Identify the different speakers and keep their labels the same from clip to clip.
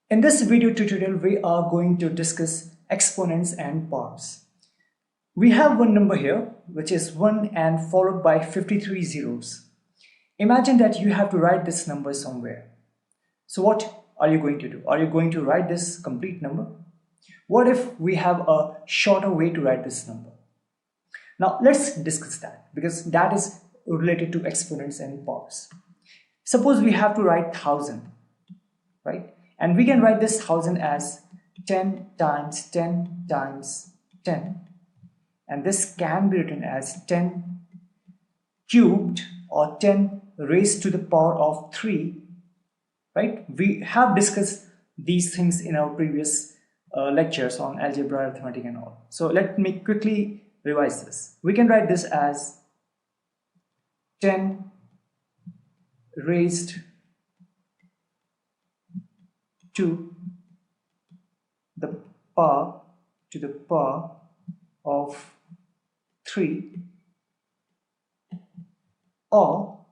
Speaker 1: In this video tutorial, we are going to discuss exponents and powers. We have one number here, which is 1 and followed by 53 zeros. Imagine that you have to write this number somewhere. So what are you going to do? Are you going to write this complete number? What if we have a shorter way to write this number? Now let's discuss that, because that is related to exponents and powers. Suppose we have to write 1000, right? And we can write this 1000 as 10 times 10 times 10. And this can be written as 10 cubed or 10 raised to the power of 3, right? We have discussed these things in our previous lectures on algebra, arithmetic and all. So let me quickly revise this. We can write this as 10 raised to the power of 3, or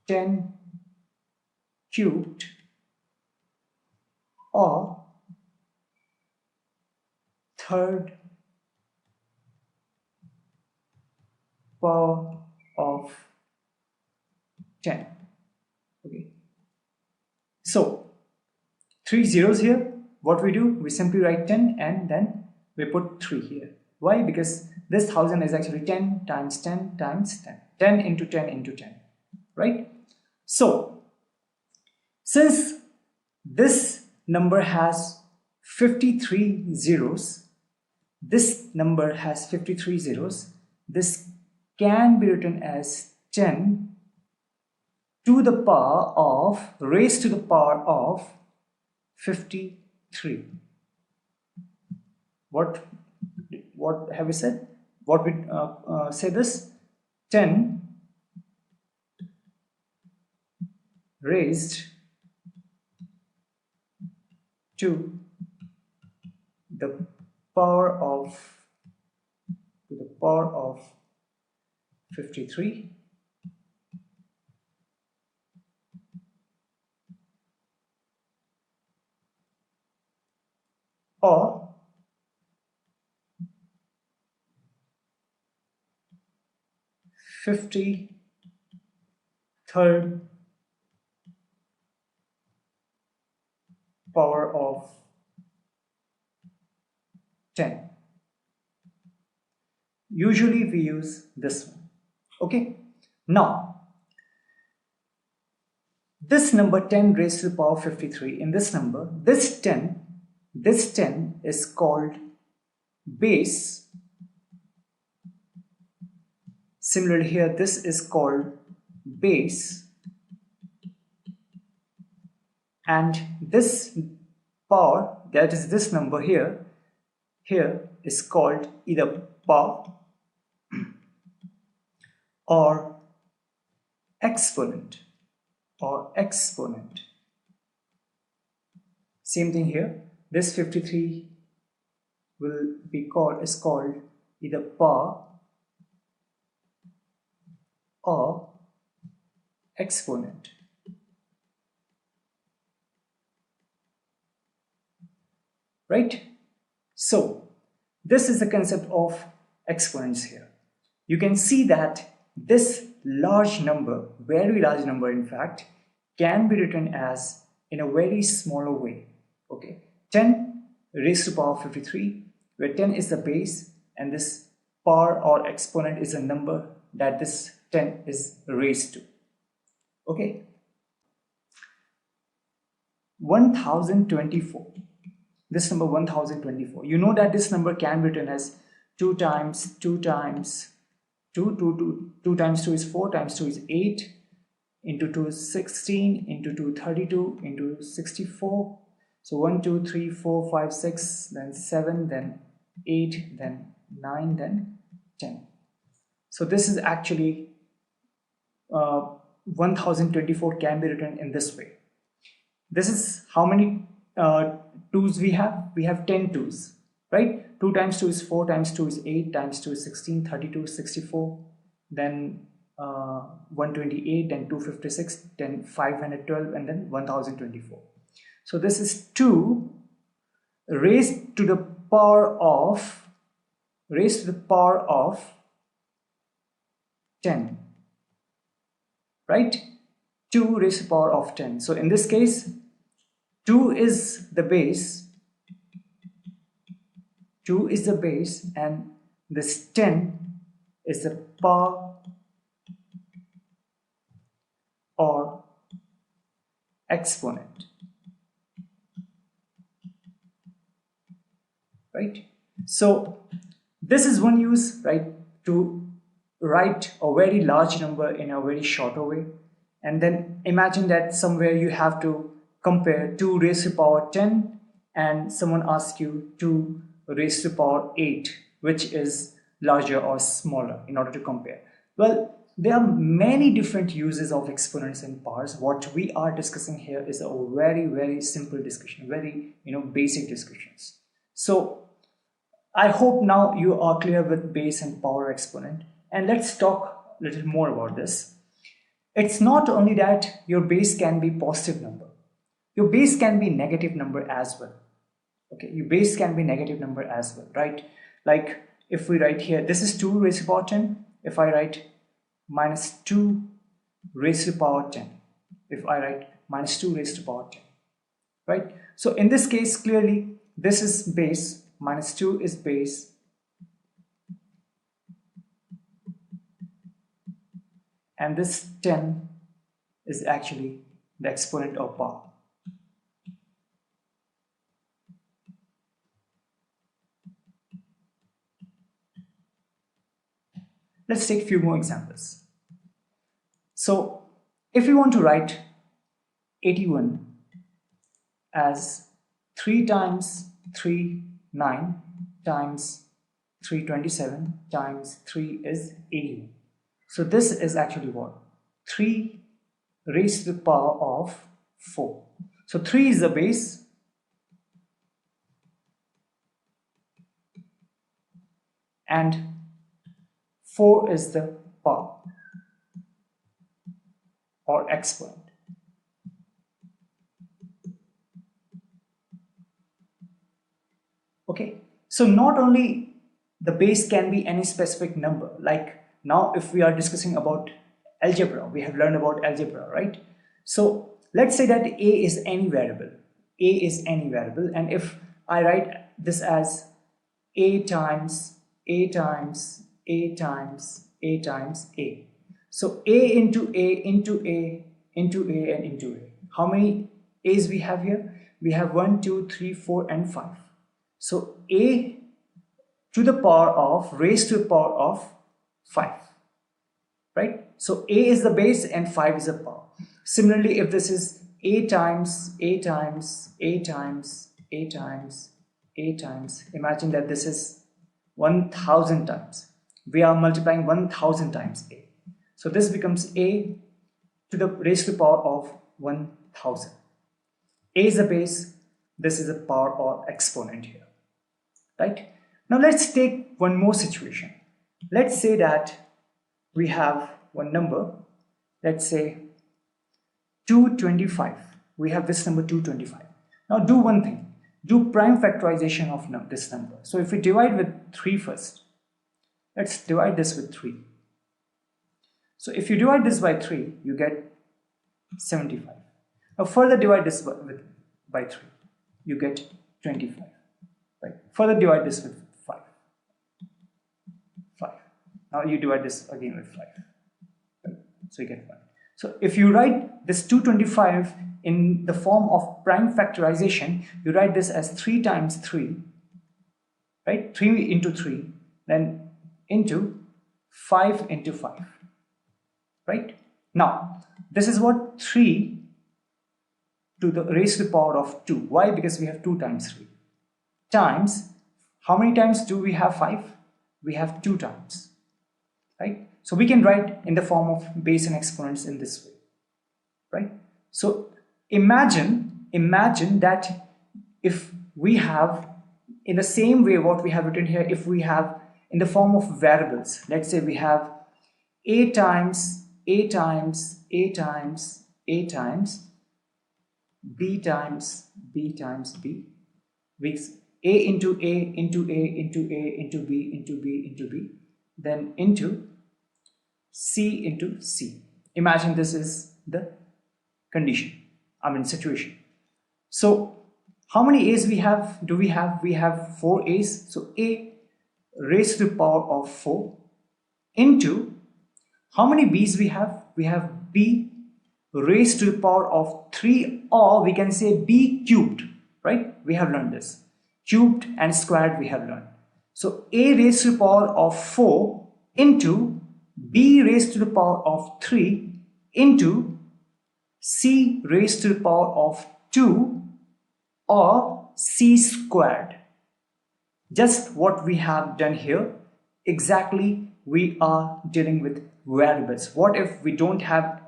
Speaker 1: 10 cubed, or third power of 10. Okay. So 3 zeros here. What we do? We simply write 10 and then we put 3 here. Why? Because this 1000 is actually 10 times 10 times 10. 10 into 10 into 10. Right? So since this number has 53 zeros, this number has 53 zeros, this can be written as 10 to the power of, raised to the power of 53. What have we said? What we say this? 10 raised to the power of 53, or 53rd power of 10. Usually we use this one. Okay. Now this number 10 raised to the power of 53, in this number, this 10 is called base. Similarly here, this is called base, and this power, that is this number here is called either power or exponent. Same thing here. This 53 is called either power or exponent. Right? So this is the concept of exponents here. You can see that this large number, very large number in fact, can be written as in a very smaller way. Okay, 10 raised to the power of 53, where 10 is the base and this power or exponent is a number that this 10 is raised to. Okay, 1024. This number 1024. You know that this number can be written as 2 times 2 times 2 times 2 is 4 times 2 is 8, into 2 is 16, into 2 32, into 64. So 1 2 3 4 5 6, then 7, then 8, then 9, then 10. So this is actually 1024 can be written in this way. This is how many 2's we have? We have 10 2's, right? 2 times 2 is 4, times 2 is 8, times 2 is 16, 32, 64, then 128, then 256, then 512, and then 1024. So this is 2 raised to the power of 10, right? 2 raised to the power of 10. So in this case, 2 is the base, and this 10 is the power or exponent, right? So this is one use, right, to write a very large number in a very shorter way. And then imagine that somewhere you have to compare 2 raised to the power 10 and someone asks you 2 raised to the power 8, which is larger or smaller, in order to compare. Well, there are many different uses of exponents and powers. What we are discussing here is a very simple discussion, very basic discussions. So I hope now you are clear with base and power exponent, and let's talk a little more about this. It's not only that your base can be positive number, your base can be negative number as well. Okay, your base can be negative number as well, right? Like if we write here, this is 2 raised to the power 10. If I write minus 2 raised to the power 10, if I write minus 2 raised to the power 10, right? So in this case, clearly this is base, minus 2 is base, and this 10 is actually the exponent of power. Let's take a few more examples. So if we want to write 81 as 3 times 3, 9 times 327 times 3 is 81. So this is actually what? 3 raised to the power of 4. So 3 is the base, and 4 is the power or exponent. Okay, so not only the base can be any specific number, like now if we are discussing about algebra, we have learned about algebra, right? So let's say that a is any variable, and if I write this as a times a times a times a times a, so a into a into a into a and into a, how many a's we have here? We have 1, 2, 3, 4 and 5. So a to the power of raised to the power of 5, right? So a is the base and 5 is the power. Similarly, if this is a times a times a times a times a times, imagine that this is 1000 times. We are multiplying 1000 times a. So this becomes a to the raised to the power of 1000. A is the base, this is the power or exponent here, right? Now let's take one more situation. Let's say that we have one number, let's say 225. We have this number 225. Now do one thing, do prime factorization of this number. So if we divide with 3 first, let's divide this with 3. So if you divide this by 3, you get 75. Now further divide this by 3, you get 25. Right? Further divide this with 5. Now you divide this again with 5. Right? So you get 1. So if you write this 225 in the form of prime factorization, you write this as 3 times 3, right? 3 into 3, then into 5 into 5, right? Now, this is what 3 to the raised to the power of 2. Why? Because we have 2 times 3. Times, how many times do we have 5? We have 2 times, right? So we can write in the form of base and exponents in this way, right? So imagine that if we have, in the same way what we have written here, if we have in the form of variables, let's say we have a times a times a times a times, b times b times b, a into a into a into a into b into b into b, then into c into c. Imagine this is the condition, situation. So how many a's we have? We have 4 a's. So a raised to the power of 4 into how many b's we have? We have b raised to the power of 3, or we can say b cubed, right? We have learned this. Cubed and squared we have learned. So a raised to the power of 4 into b raised to the power of 3 into c raised to the power of 2, or c squared. Just what we have done here. Exactly, we are dealing with variables. What if we don't have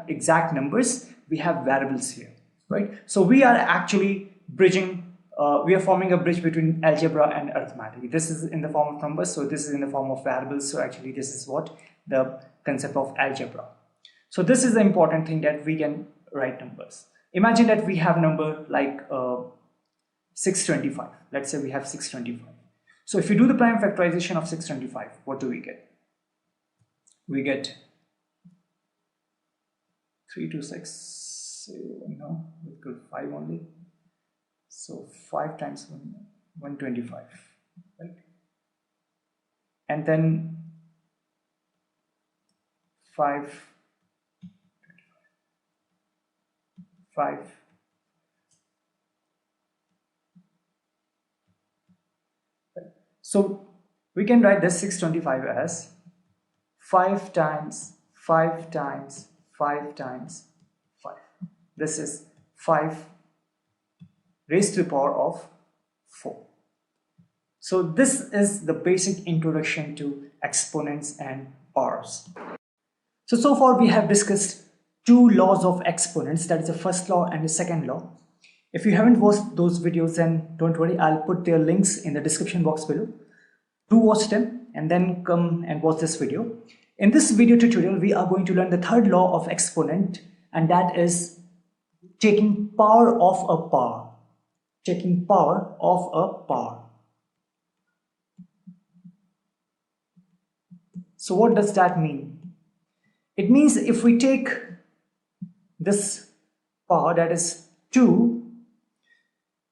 Speaker 1: exact numbers? We have variables here, right? So we are actually bridging, we are forming a bridge between algebra and arithmetic. This is in the form of numbers, so this is in the form of variables. So actually this is what the concept of algebra. So this is the important thing, that we can write numbers. Imagine that we have number like 625. Let's say we have 625. So if you do the prime factorization of 625, what do we get? We get 326, no, we could 5 only. So 5 times 125, right? And then 5. So we can write this 625 as 5 times 5 times 5 times 5. This is 5 raised to the power of 4. So this is the basic introduction to exponents and powers. So far we have discussed 2 laws of exponents, that is the first law and the second law. If you haven't watched those videos, then don't worry, I'll put their links in the description box below. Do watch them and then come and watch this video. In this video tutorial, we are going to learn the third law of exponent, and that is taking power of a power. Taking power of a power. So what does that mean? It means if we take this power, that is 2,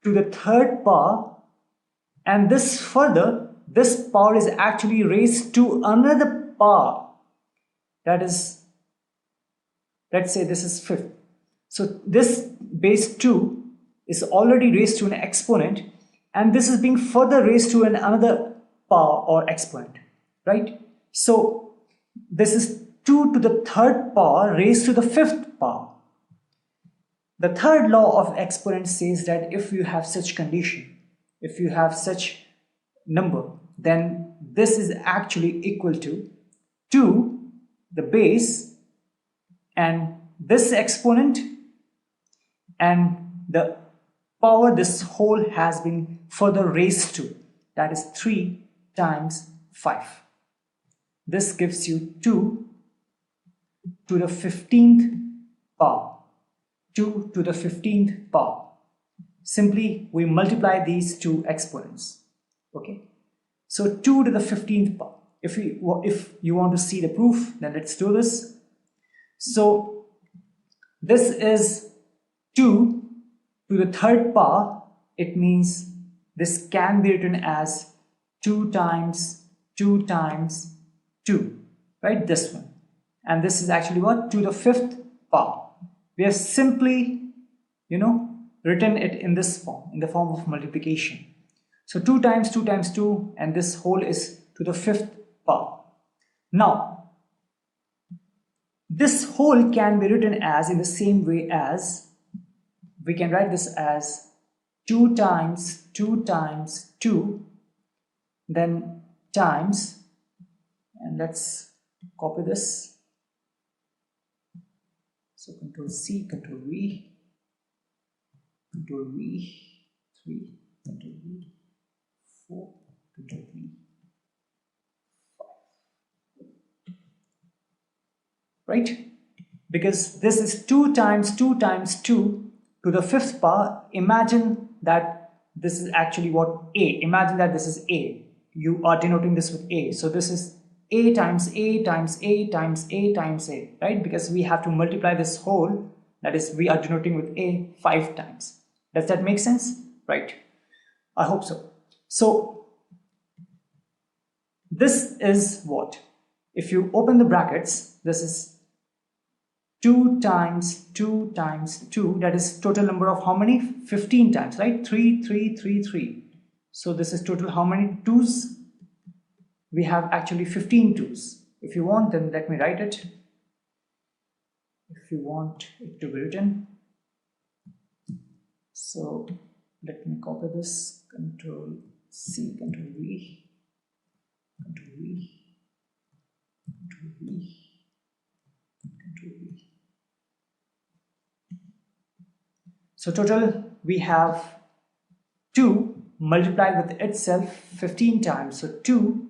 Speaker 1: to the third power, and this further, this power is actually raised to another power, that is, let's say this is 5th. So this base 2 is already raised to an exponent, and this is being further raised to another power or exponent, right? So this is 2 to the third power raised to the 5th power. The third law of exponent says that if you have such condition, if you have such number, then this is actually equal to 2 the base and this exponent and the power this whole has been further raised to, that is 3 times 5. This gives you 2 to the 15th power. 2 to the 15th power. Simply we multiply these two exponents. Okay, so 2 to the 15th power. If you want to see the proof, then let's do this. So this is 2 to the third power. It means this can be written as 2 times 2 times 2, right? This one, and this is actually what? To the 5th power. We have simply, written it in this form, in the form of multiplication. So 2 times 2 times 2, and this whole is to the 5th power. Now, this whole can be written as in the same way as, we can write this as 2 times 2 times 2, then times, and let's copy this. So Control C, Control V, Control V, 3, Control V, 4, Control V, 5. Right? because this is 2 times 2 times 2 to the 5th power. Imagine that this is actually what A. Imagine that this is A. You are denoting this with A. So this is A times A times A times A times A, right? Because we have to multiply this whole, that is, we are denoting with A 5 times. Does that make sense? Right. I hope so. So this is what? If you open the brackets, this is 2 times 2 times 2, that is total number of how many? 15 times, right? 3, 3, 3, 3. So this is total how many 2's? We have actually 15 2's. If you want, then let me write it. If you want it to be written. So let me copy this, Control C, Control V, Control V, Control V, Control V. So total we have 2 multiplied with itself 15 times. So 2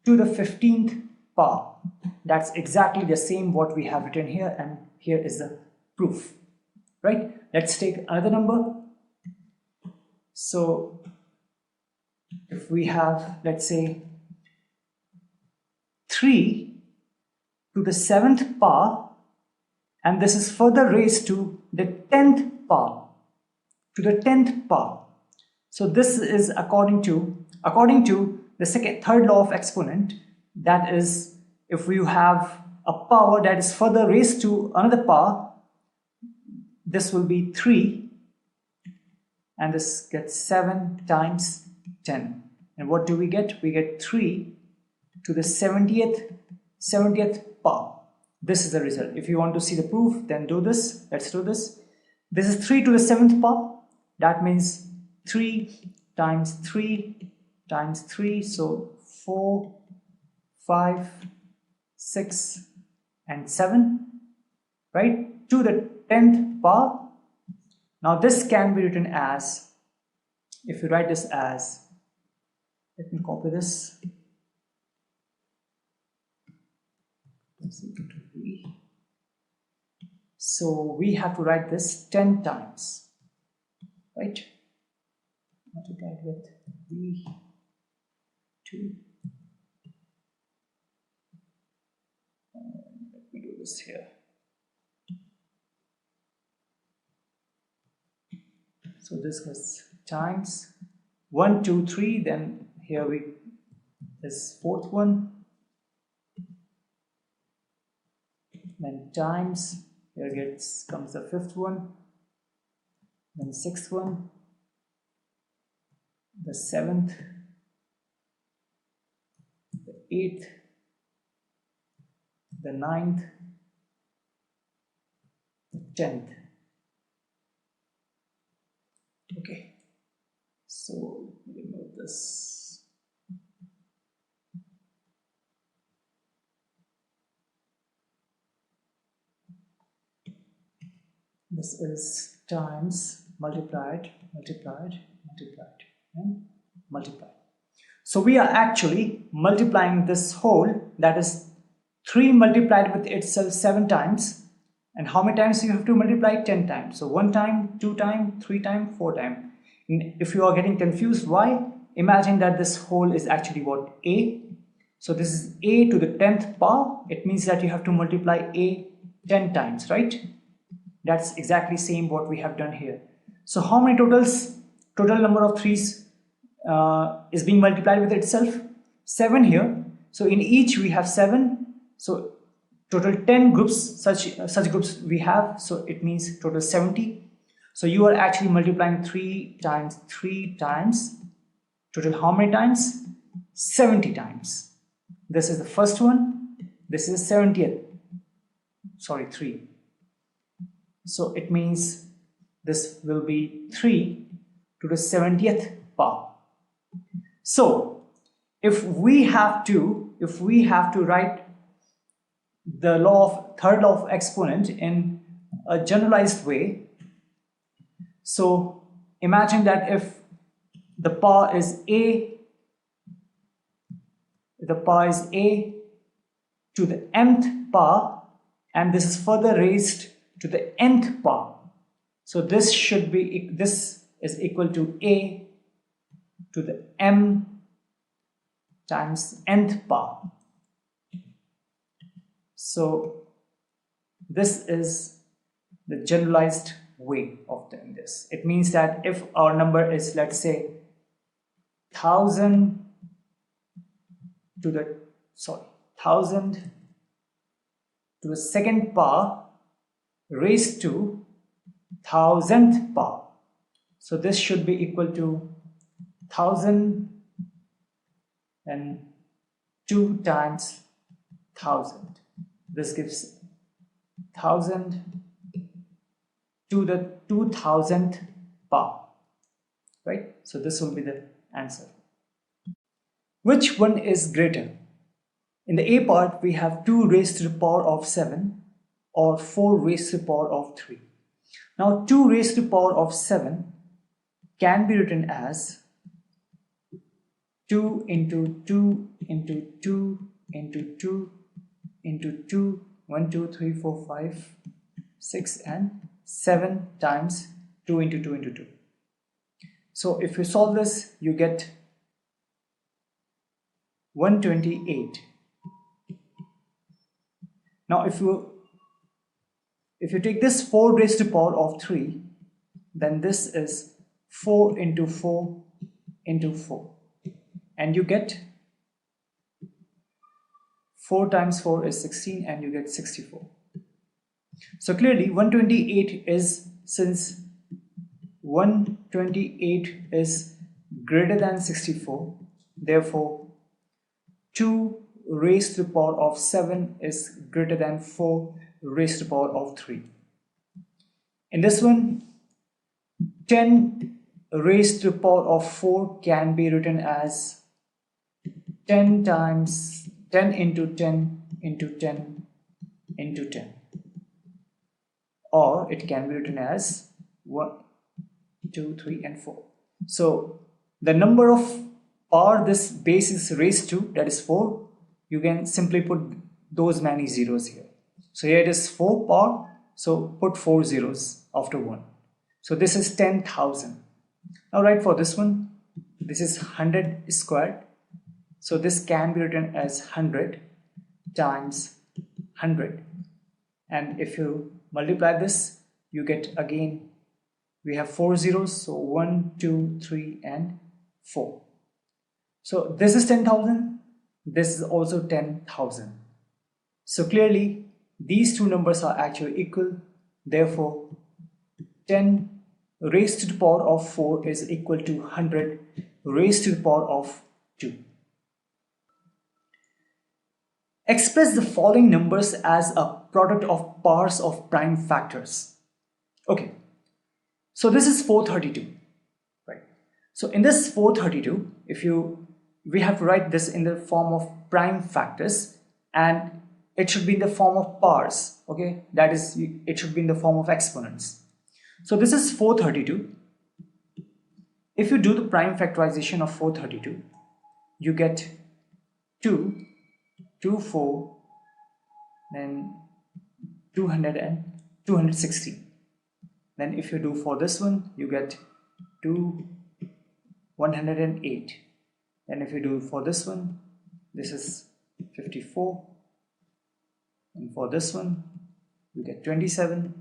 Speaker 1: to the 15th power. That's exactly the same what we have written here, and here is the proof, right? Let's take another number. So if we have, let's say, 3 to the 7th power, and this is further raised to the 10th power, to the 10th power. So this is according to the third law of exponent. That is, if you have a power that is further raised to another power, this will be 3, and this gets 7 times 10. And what do we get? We get 3 to the 70th power. This is the result. If you want to see the proof, then do this. Let's do this. This is 3 to the 7th power. That means 3 times 3 times 3. So 4, 5, 6, and 7, right? To the 10th power. Now this can be written as, if you write this as, let me copy this. So we have to write this 10 times, right? Multiplied with V2. Let me do this here. So this was times 1, 2, 3. Then here this 4th one. Then times, here comes the 5th one, then 6th one, the 7th, the 8th, the 9th, the 10th. Okay, so let me remove this. This is times, multiplied, and multiplied. So we are actually multiplying this whole, that is 3 multiplied with itself 7 times. And how many times you have to multiply? 10 times. So 1 time, 2 times, 3 times, 4 times. If you are getting confused, why? Imagine that this whole is actually what? A. So this is A to the 10th power. It means that you have to multiply A 10 times, right? That's exactly same what we have done here. So how many totals? Total number of 3's is being multiplied with itself? 7 here. So in each we have 7. So total 10 groups, such groups we have. So it means total 70. So you are actually multiplying 3 times 3 times. Total how many times? 70 times. This is the first one. This is the 70th. Sorry, 3. So it means this will be 3 to the 70th power. So if we have to write the third law of exponent in a generalized way, so imagine that if the power is a to the mth power, and this is further raised to the nth power. So this is equal to a to the m times nth power. So this is the generalized way of doing this. It means that if our number is, let's say, 1000 to the 1000 to the second power raised to 1000th power. So this should be equal to 1000 and 2 times 1000. This gives 1000 to the 2000th power, right? So this will be the answer. Which one is greater? In the A part, we have 2 raised to the power of 7 or 4 raised to the power of 3. Now 2 raised to the power of 7 can be written as 2 into 2 into 2 into 2 into 2, 1, 2, 3, 4, 5, 6 and 7 times 2 into 2 into 2. So if you solve this, you get 128. Now if you take this 4 raised to the power of 3, then this is 4 into 4 into 4, and you get 4 times 4 is 16, and you get 64. So clearly 128 is, since 128 is greater than 64, therefore 2 raised to the power of 7 is greater than 4 raised to the power of 3. In this one, 10 raised to the power of 4 can be written as 10 times 10 into 10 into 10 into 10, or it can be written as 1, 2, 3 and 4. So the number of power this base is raised to, that is 4, you can simply put those many zeros here. So here it is 4 power, so put 4 zeros after 1. So this is 10,000. Now write for this one, this is 100 squared. So this can be written as 100 times 100. And if you multiply this, you get, again, we have 4 zeros. So 1, 2, 3 and 4. So this is 10,000. This is also 10,000. So clearly these two numbers are actually equal. Therefore 10 raised to the power of 4 is equal to 100 raised to the power of 2. Express the following numbers as a product of powers of prime factors. Okay, so this is 432, right? So in this 432, we have to write this in the form of prime factors, and it should be in the form of powers. Okay, that is, it should be in the form of exponents. So this is 432. If you do the prime factorization of 432, you get 2, 2, 4, then 200 and 260. Then if you do for this one, you get 2, 108. Then if you do for this one, this is 54. And for this one, you get 27.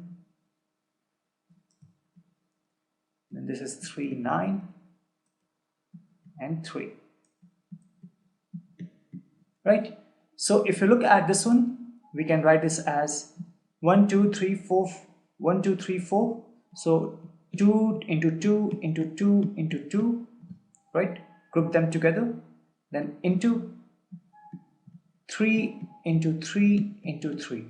Speaker 1: Then this is 3, 9 and 3. Right? So if you look at this one, we can write this as 1, 2, 3, 4, 1, 2, 3, 4. So 2 into 2 into 2 into 2, right? Group them together. Then into 3 into 3 into 3.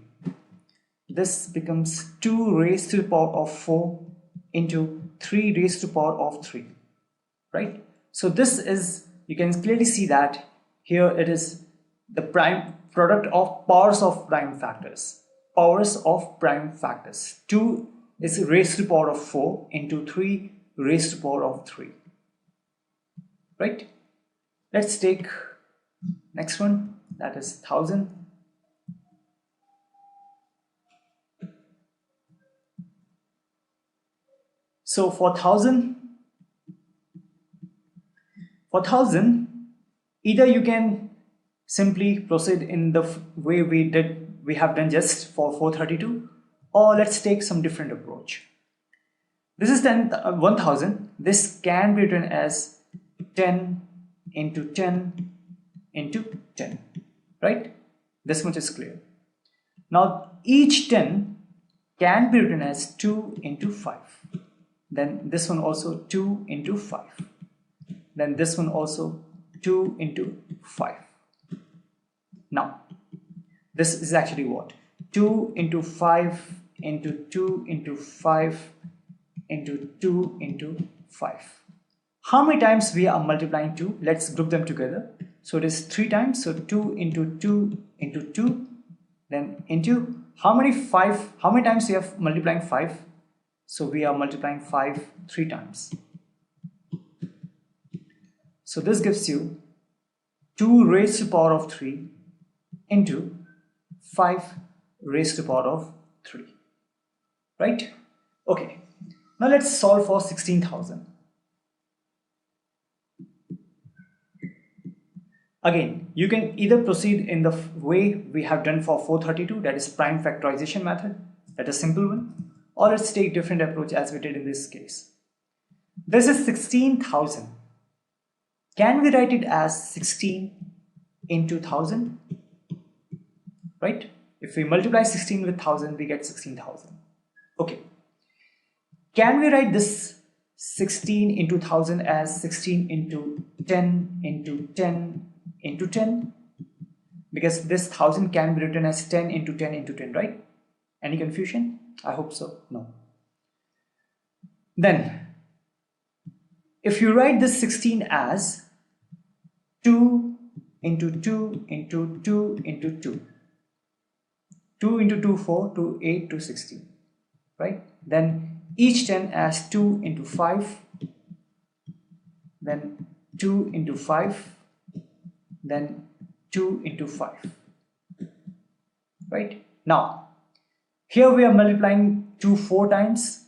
Speaker 1: This becomes 2 raised to the power of 4 into 3 raised to the power of 3, right? So this is, you can clearly see that here it is the prime product of powers of prime factors. Powers of prime factors. 2 is raised to the power of 4 into 3 raised to the power of 3. Right? Let's take next one, that is 1000. So for 1000, either you can simply proceed in the way we have done just for 432, or let's take some different approach. This is 1000. This can be written as 10 into 10 into 10, right? This much is clear. Now each 10 can be written as 2 into 5. Then this one also 2 into 5. Then this one also 2 into 5. Now this is actually what? 2 into 5 into 2 into 5 into 2 into 5. How many times we are multiplying 2? Let's group them together. So it is 3 times. So 2 into 2 into 2. Then into how many times we are multiplying 5? So we are multiplying 5 3 times. So this gives you 2 raised to the power of 3 into 5 raised to the power of 3. Right? Okay. Now let's solve for 16,000. Again, you can either proceed in the way we have done for 432, that is prime factorization method, that is simple one, or let's take different approach as we did in this case. This is 16,000. Can we write it as 16 into 1000? Right? If we multiply 16 with 1000, we get 16,000. Okay. Can we write this 16 into 1000 as 16 into 10 into 10 into 10? Because this 1000 can be written as 10 into 10 into 10, right? Any confusion? I hope so. No. Then, if you write this 16 as 2 into 2 into 2 into 2. 2 into 2, 4, 2, 8 to 16, right? Then each 10 as 2 into 5, then 2 into 5, then 2 into 5, right? Now, here we are multiplying 2 4 times,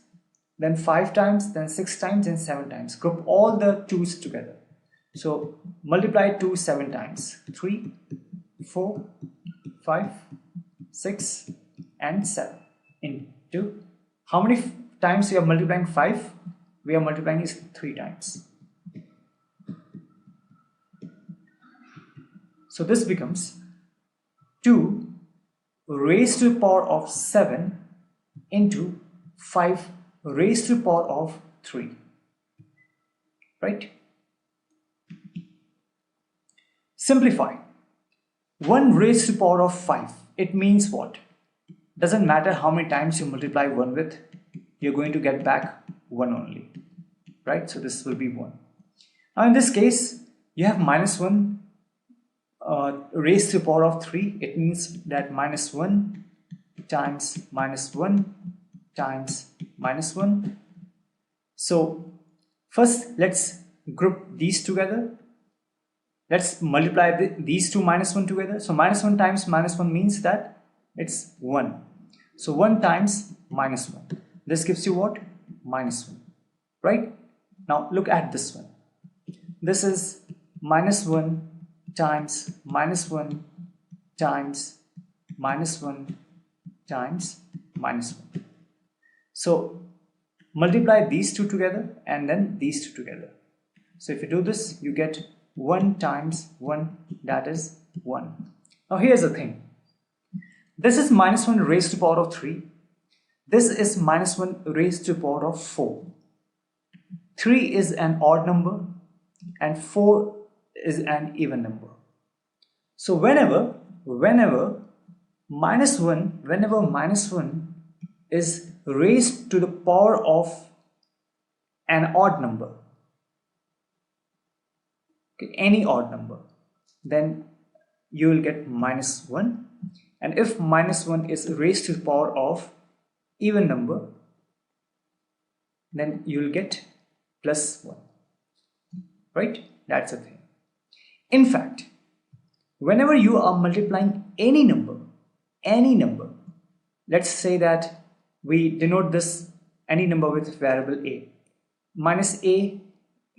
Speaker 1: then 5 times, then 6 times, and 7 times. Group all the 2's together. So multiply 2 7 times. 3, 4, 5, 6, and 7 into how many times we are multiplying 5? We are multiplying is 3 times. So this becomes 2 raised to the power of 7 into 5 raised to the power of 3, right? Simplify. 1 raised to the power of 5. It means what? Doesn't matter how many times you multiply 1 with, you're going to get back 1 only, right? So this will be 1. Now in this case, you have minus 1 raised to the power of 3. It means that minus 1 times minus 1 times minus 1. So first let's group these together. Let's multiply these two minus 1 together. So minus 1 times minus 1 means that it's 1. So 1 times minus 1. This gives you what? Minus 1. Right? Now look at this one. This is minus 1 times minus 1 times minus 1 times minus 1. So multiply these two together and then these two together. So if you do this, you get 1 times 1, that is 1. Now here's the thing. This is minus 1 raised to the power of 3. This is minus 1 raised to the power of 4. 3 is an odd number and 4 is an even number. So whenever minus 1 is raised to the power of an odd number, okay, any odd number, then you will get minus 1. And if minus 1 is raised to the power of even number, then you will get plus 1. Right? That's the thing. In fact, whenever you are multiplying any number, let's say that we denote this any number with variable a. Minus a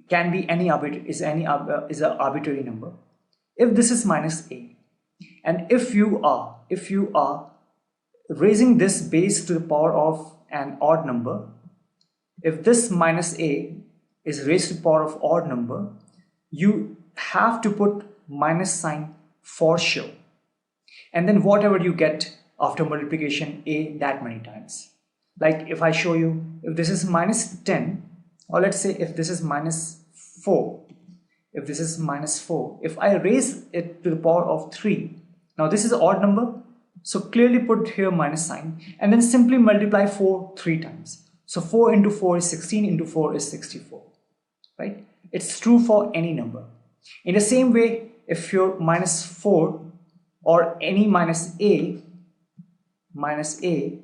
Speaker 1: can be any is an arbitrary number. If this is minus a, and if you are raising this base to the power of an odd number, if this minus a is raised to the power of odd number, you have to put minus sign for sure, and then whatever you get after multiplication a that many times. Like if I show you, if this is minus 10, or let's say if this is minus 4, if this is minus 4, if I raise it to the power of 3, now this is an odd number, so clearly put here minus sign, and then simply multiply 4 3 times. So 4 into 4 is 16, into 4 is 64, right? It's true for any number. In the same way, if your minus 4 or any minus a,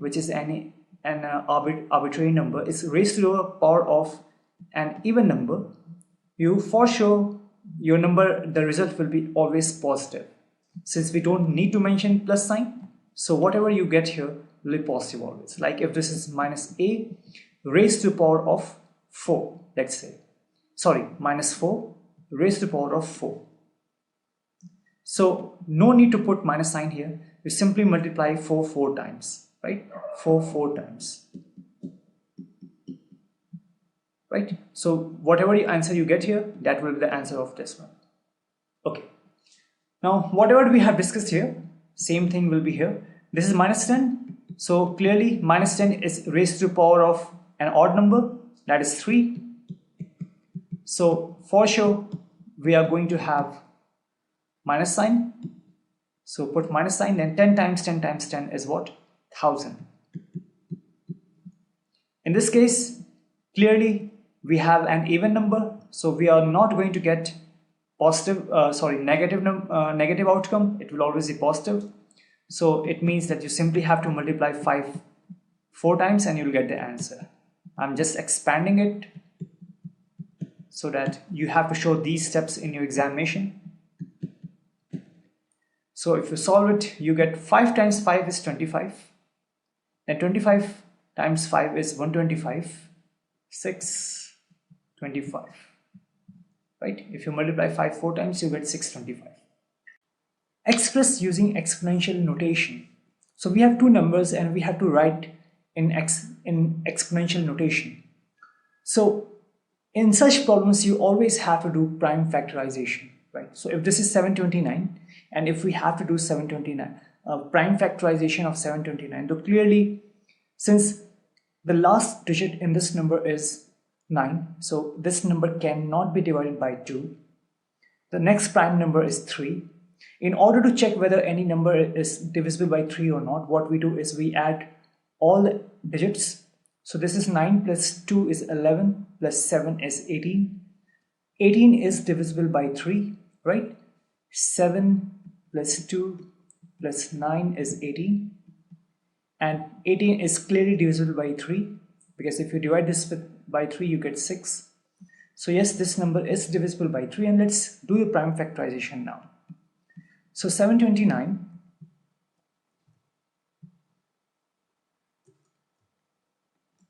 Speaker 1: which is an arbitrary number, is raised to the power of an even number, you for sure your number, the result will be always positive, since we don't need to mention plus sign. So whatever you get here will be positive always. Like if this is minus a raised to the power of 4, let's say, sorry, minus 4 raised to the power of 4. So no need to put minus sign here. You simply multiply 4 times, right? 4 times, right? So whatever answer you get here, that will be the answer of this one. Okay. Now whatever we have discussed here, same thing will be here. This is minus 10. So clearly minus 10 is raised to the power of an odd number, that is 3. So for sure we are going to have minus sign. So put minus sign, then 10 times 10 times 10 is what? 1000. In this case, clearly we have an even number, so we are not going to get negative outcome. It will always be positive. So it means that you simply have to multiply 4 times and you'll get the answer. I'm just expanding it so that you have to show these steps in your examination. So if you solve it, you get 5 times 5 is 25. Then 25 times 5 is 125. 625. Right? If you multiply 5 4 times, you get 625. Express using exponential notation. So we have two numbers and we have to write in exponential notation. So in such problems, you always have to do prime factorization, right? So if this is 729, and if we have to do 729, prime factorization of 729, so clearly, since the last digit in this number is 9, so this number cannot be divided by 2. The next prime number is 3. In order to check whether any number is divisible by 3 or not, what we do is we add all the digits. So this is 9 plus 2 is 11 plus 7 is 18. 18 is divisible by 3, right? 7 plus 2 plus 9 is 18. And 18 is clearly divisible by 3, because if you divide this by 3, you get 6. So yes, this number is divisible by 3, and let's do the prime factorization now. So 729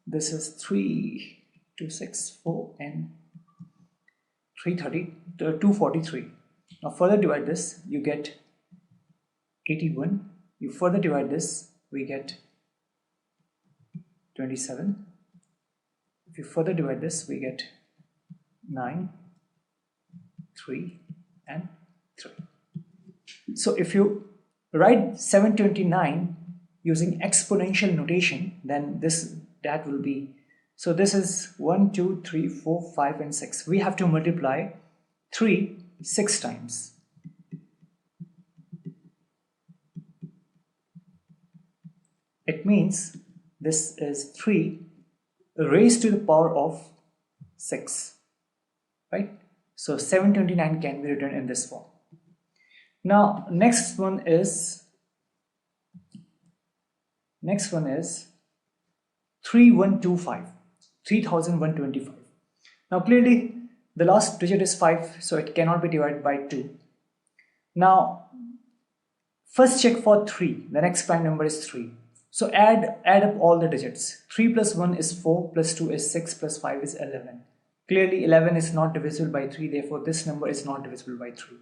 Speaker 1: this is 3, 2, 6, 4 and 330, 243. Now further divide this, you get 81. You further divide this, we get 27. If you further divide this, we get 9, 3 and 3. So if you write 729 using exponential notation, then that will be, so this is 1, 2, 3, 4, 5 and 6. We have to multiply 3 6 times. It means this is 3 raised to the power of 6, right? So 729 can be written in this form. Now next one is 3125, 3125. Now clearly the last digit is 5, so it cannot be divided by 2. Now first check for 3. The next prime number is 3. So add up all the digits. 3 plus 1 is 4, plus 2 is 6, plus 5 is 11. Clearly 11 is not divisible by 3, therefore this number is not divisible by 3.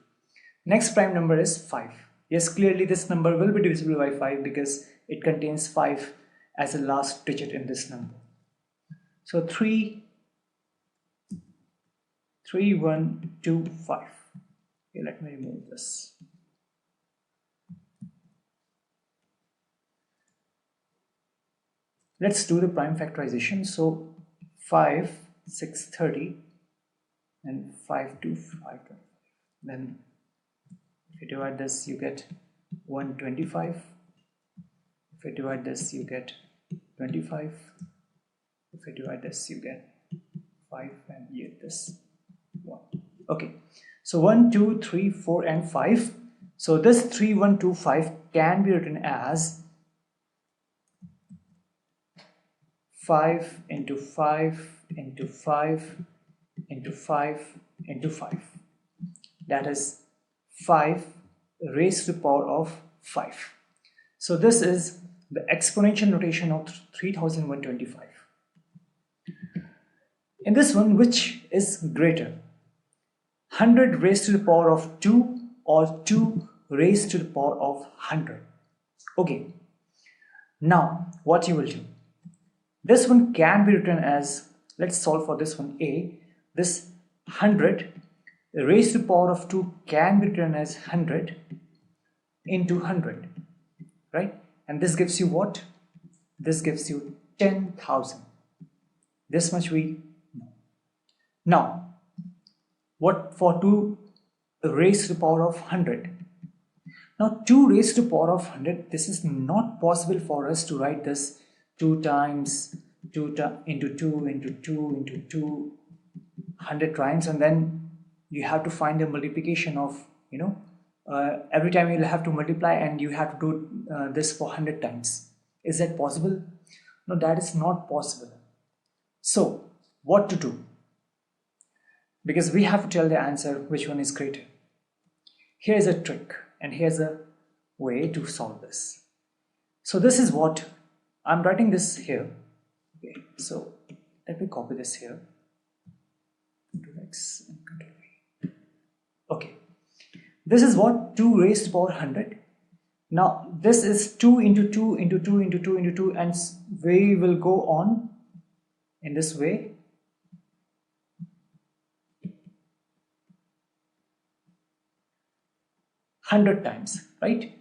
Speaker 1: Next prime number is 5. Yes, clearly this number will be divisible by 5 because it contains 5 as a last digit in this number. So 3, 1, 2, 5. Okay, let me remove this. Let's do the prime factorization. So 5, 6, 30 and 5, 2, 5. Then if you divide this, you get 125. If you divide this, you get 25. If you divide this, you get 5, and you get this 1. Okay, so 1, 2, 3, 4 and 5. So this 3, 1, 2, 5 can be written as 5 into 5 into 5 into 5 into 5. That is 5 raised to the power of 5. So this is the exponential notation of 3125. In this one, which is greater? 100 raised to the power of 2 or 2 raised to the power of 100? Okay, now what you will do? This one can be written as, let's solve for this one A. This 100 raised to the power of 2 can be written as 100 into 100, right? And this gives you what? This gives you 10,000. This much we know. Now, what for 2 raised to the power of 100? Now 2 raised to the power of 100, this is not possible for us to write this 2 times 2 into 2 into 2 into 2 100 times, and then you have to find the multiplication of, every time you'll have to multiply and you have to do this for 100 times. Is that possible? No, that is not possible. So what to do? Because we have to tell the answer which one is greater. Here's a trick and here's a way to solve this. So this is what I'm writing this here. Okay, so let me copy this here. Control X and Control V. Okay, this is what 2 raised to the power 100. Now this is 2 into 2 into 2 into 2 into 2, and we will go on in this way. Hundred times, right?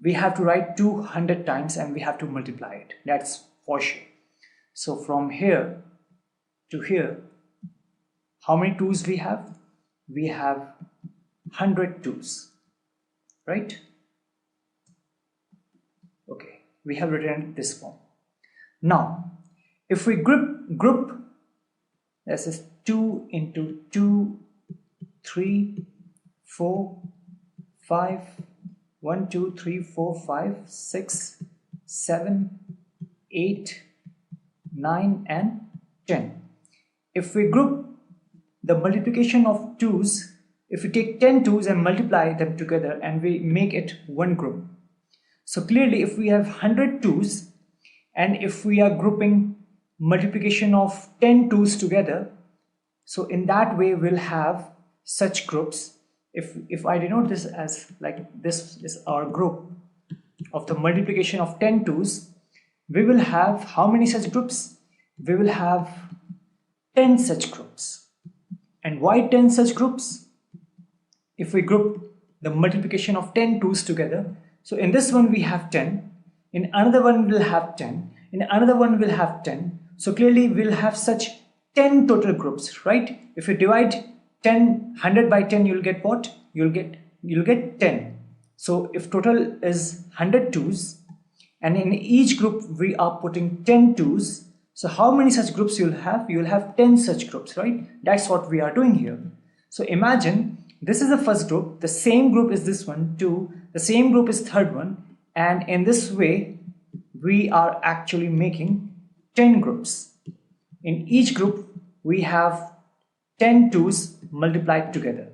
Speaker 1: We have to write 200 times and we have to multiply it. That's for sure. So from here to here, how many 2's we have? We have 100 2's, right? Okay, we have written this form. Now, if we group, this is 2 into 2, 3, 4, 5, 1, 2, 3, 4, 5, 6, 7, 8, 9 and 10. If we group the multiplication of 2's, if we take 10 2's and multiply them together and we make it one group. So clearly if we have 100 2's and if we are grouping multiplication of 10 2's together, so in that way we'll have such groups. If I denote this as like this is our group of the multiplication of 10 2's, we will have how many such groups? We will have 10 such groups. And why 10 such groups? If we group the multiplication of 10 2's together, so in this one we have 10, in another one we'll have 10, in another one we'll have 10. So clearly we'll have such 10 total groups, right? If you divide 100 by 10, you'll get what? You'll get 10. So if total is 100 2's and in each group we are putting 10 2's, so how many such groups you'll have? You'll have 10 such groups, right? That's what we are doing here. So imagine this is the first group, the same group is this one, 2, the same group is third one, and in this way we are actually making 10 groups. In each group we have 10 2's multiplied together,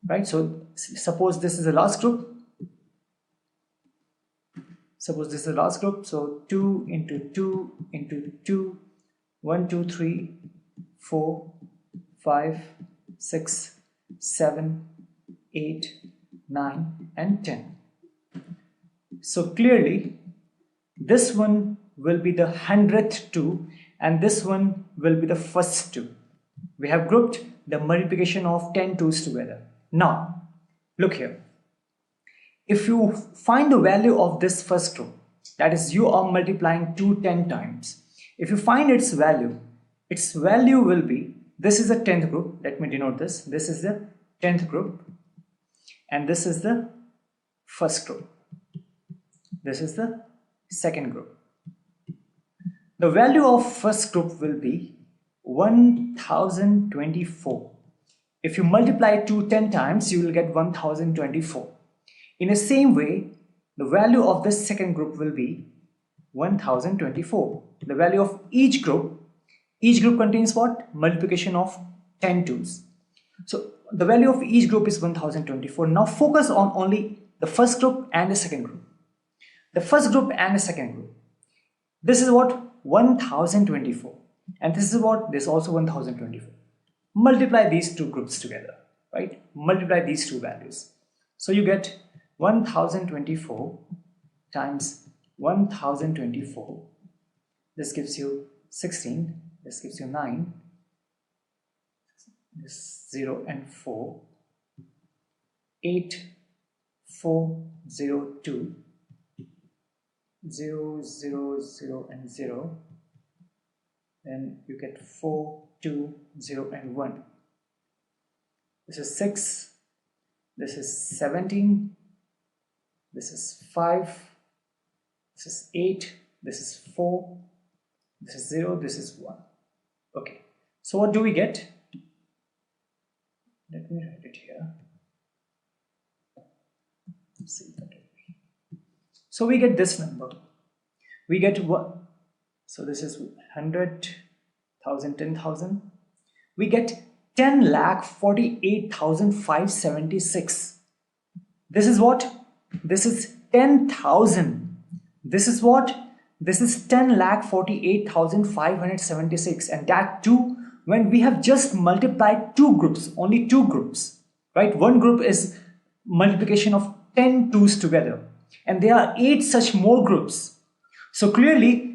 Speaker 1: right? So suppose this is the last group. Suppose this is the last group, so 2 into 2 into 2, 1, 2, 3, 4, 5, 6, 7, 8, 9 and 10. So clearly this one will be the 100th 2 and this one will be the first 2. We have grouped the multiplication of 10 2's together. Now look here. If you find the value of this first group, that is you are multiplying 2 10 times. If you find its value will be, this is the 10th group, let me denote this. This is the 10th group and this is the first group. This is the second group. The value of first group will be 1024. If you multiply 2 10 times, you will get 1024. In the same way, the value of the second group will be 1024. The value of each group contains what? Multiplication of 10 2's. So the value of each group is 1024. Now focus on only the first group and the second group. The first group and the second group. This is what? 1024. And this is what? This is also 1024. Multiply these two groups together, right? Multiply these two values. So you get 1024 times 1024. This gives you 16. This gives you 9. This 0 and 4. 8, 4, 0, 2. 0, 0, 0 and 0. Then you get 4, 2, 0 and 1. This is 6. This is 17. This is 5. This is 8. This is 4. This is 0. This is 1. Okay. So what do we get? Let me write it here. See that. So we get this number. We get what? So this is 100,000, 10,000. We get 10,48,576. This is what? This is 10,000. This is what? This is 10,48,576, and that too when we have just multiplied two groups, only two groups, right? One group is multiplication of 10 2's together, and there are 8 such more groups. So clearly,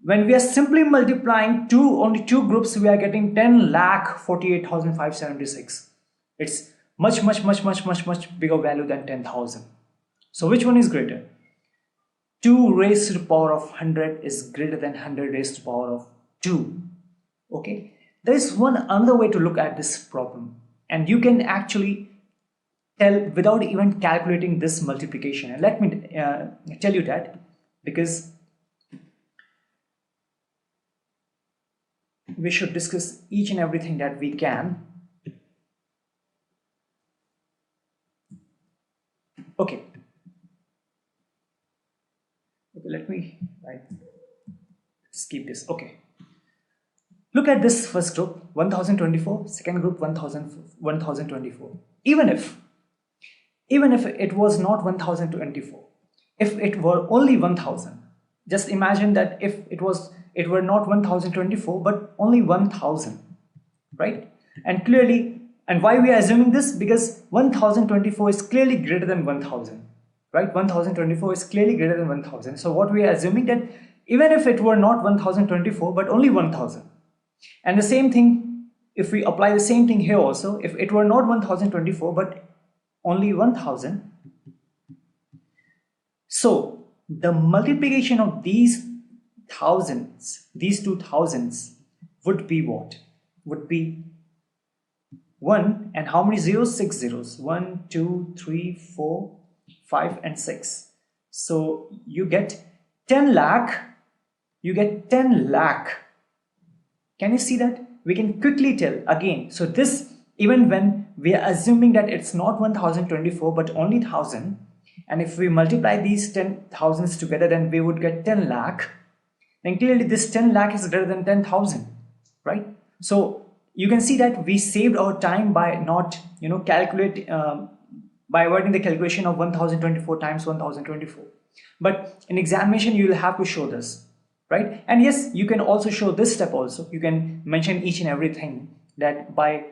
Speaker 1: when we are simply multiplying only two groups, we are getting 10,48,576. It's much bigger value than 10,000. So which one is greater? 2 raised to the power of 100 is greater than 100 raised to the power of 2. Okay, there is another way to look at this problem, and you can actually tell without even calculating this multiplication. And let me tell you that, because we should discuss each and everything that we can. Okay, let me skip this. Okay, look at this first group 1024, second group 1024. Even if it was not 1024, if it were only 1000, just imagine that if it were not 1024 but only 1000, right? And clearly, and why we are assuming this? Because 1024 is clearly greater than 1000, right? 1024 is clearly greater than 1000. So what we are assuming, that even if it were not 1024 but only 1000, and the same thing, if we apply the same thing here also, if it were not 1024 but only 1000, so the multiplication of these two thousands would be what? Would be 1, and how many zeros? 6 zeros. 1, 2, 3, 4, 5 and 6. So you get 10 lakh. You get 10 lakh. Can you see that? We can quickly tell again. So this, even when we are assuming that it's not 1024 but only 1000, and if we multiply these 10,000s together, then we would get 10 lakh. Then clearly this 10 lakh is greater than 10,000, right? So you can see that we saved our time by not by avoiding the calculation of 1024 times 1024. But in examination, you will have to show this, right? And yes, you can also show this step also. You can mention each and everything that by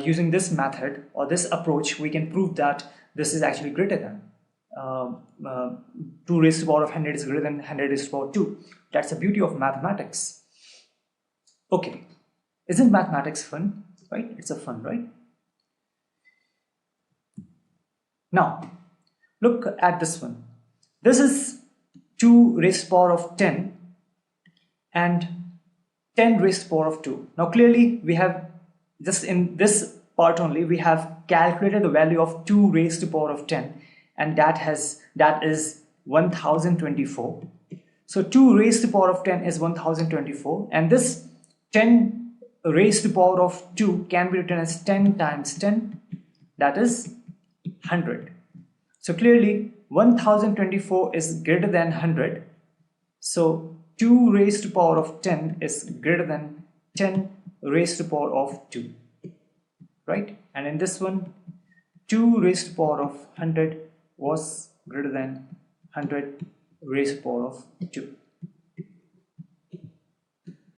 Speaker 1: using this method or this approach, we can prove that this is actually greater than 2 raised to the power of 100 is greater than 100 raised to the power 2. That's the beauty of mathematics. Okay, isn't mathematics fun, right? It's a fun, right? Now, look at this one. This is 2 raised to the power of 10 and 10 raised to the power of 2. Now clearly we have, just in this part only, we have calculated the value of 2 raised to the power of 10, and that is 1024. So 2 raised to the power of 10 is 1024, and this 10 raised to the power of 2 can be written as 10 times 10, that is 100. So clearly 1024 is greater than 100. So 2 raised to the power of 10 is greater than 10 raised to the power of 2, right? And in this one, 2 raised to the power of 100 was greater than 100 raised to the power of 2.